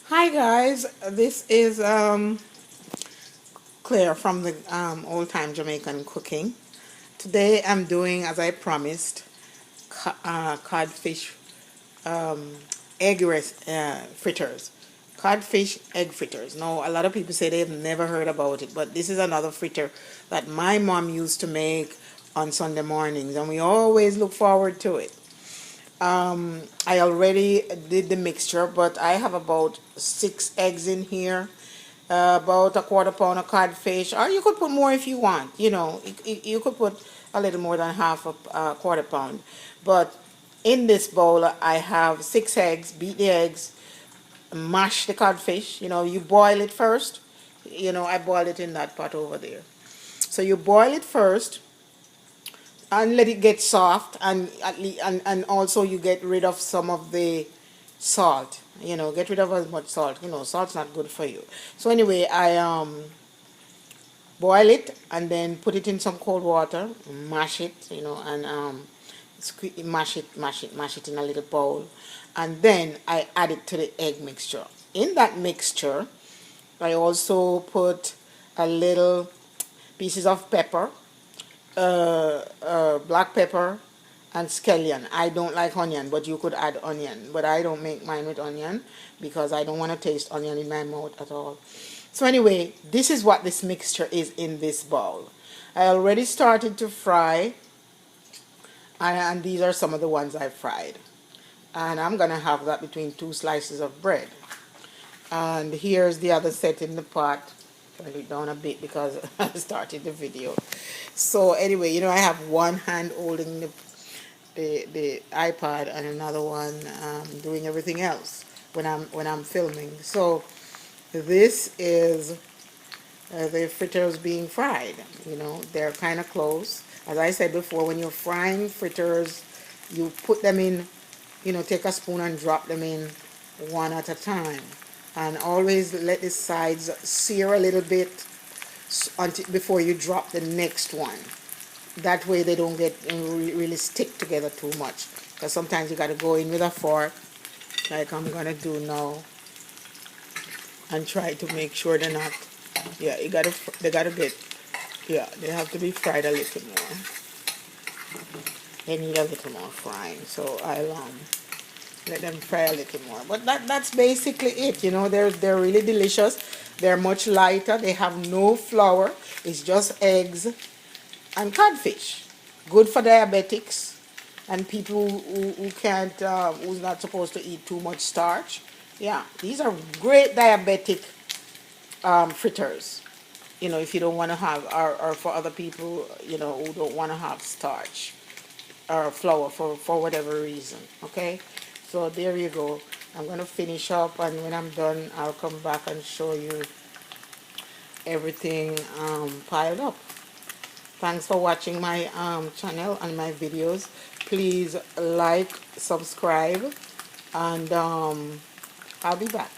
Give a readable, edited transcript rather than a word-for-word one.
Hi guys, this is Claire from the Old Time Jamaican Cooking. Today I'm doing, as I promised, codfish um, fritters. Codfish egg fritters. Now, a lot of people say they've never heard about it, but this is another fritter that my mom used to make on Sunday mornings, and we always look forward to it. I already did the mixture, but I have about 6 eggs in here, about a quarter pound of codfish, or you could put more if you want. You could put a little more than half a quarter pound. But in this bowl, I have 6 eggs. Beat the eggs, mash the codfish. You boil it first. I boil it in that pot over there. So you boil it first and let it get soft, and and also you get rid of some of the salt. Get rid of as much salt. Salt's not good for you. So anyway, I boil it and then put it in some cold water, mash it, and mash it in a little bowl, and then I add it to the egg mixture. In that mixture, I also put a little pieces of pepper, black pepper, and scallion. I don't like onion, but you could add onion. But I don't make mine with onion because I don't want to taste onion in my mouth at all. So anyway, this is what this mixture is in this bowl. I already started to fry, and these are some of the ones I fried. And I'm going to have that between 2 slices of bread. And here's the other set in the pot. Turn it down a bit because I started the video. So anyway, I have one hand holding the iPad and another one doing everything else when I'm filming. So this is the fritters being fried. They're kind of close. As I said before, when you're frying fritters, you put them in, take a spoon and drop them in one at a time. And always let the sides sear a little bit before you drop the next one. That way they don't get really stick together too much. Because sometimes you got to go in with a fork, like I'm going to do now, and try to make sure they're not, yeah, they got to get, yeah, they have to be fried a little more. They need a little more frying. So I'll let them fry a little more. But that's basically it. They're really delicious. They're much lighter. They have no flour. It's just eggs and codfish. Good for diabetics and people who can't, who's not supposed to eat too much starch. Yeah, these are great diabetic fritters. If you don't want to have, or for other people, who don't want to have starch or flour for whatever reason. Okay, so there you go. I'm going to finish up, and when I'm done, I'll come back and show you everything piled up. Thanks for watching my channel and my videos. Please like, subscribe, and I'll be back.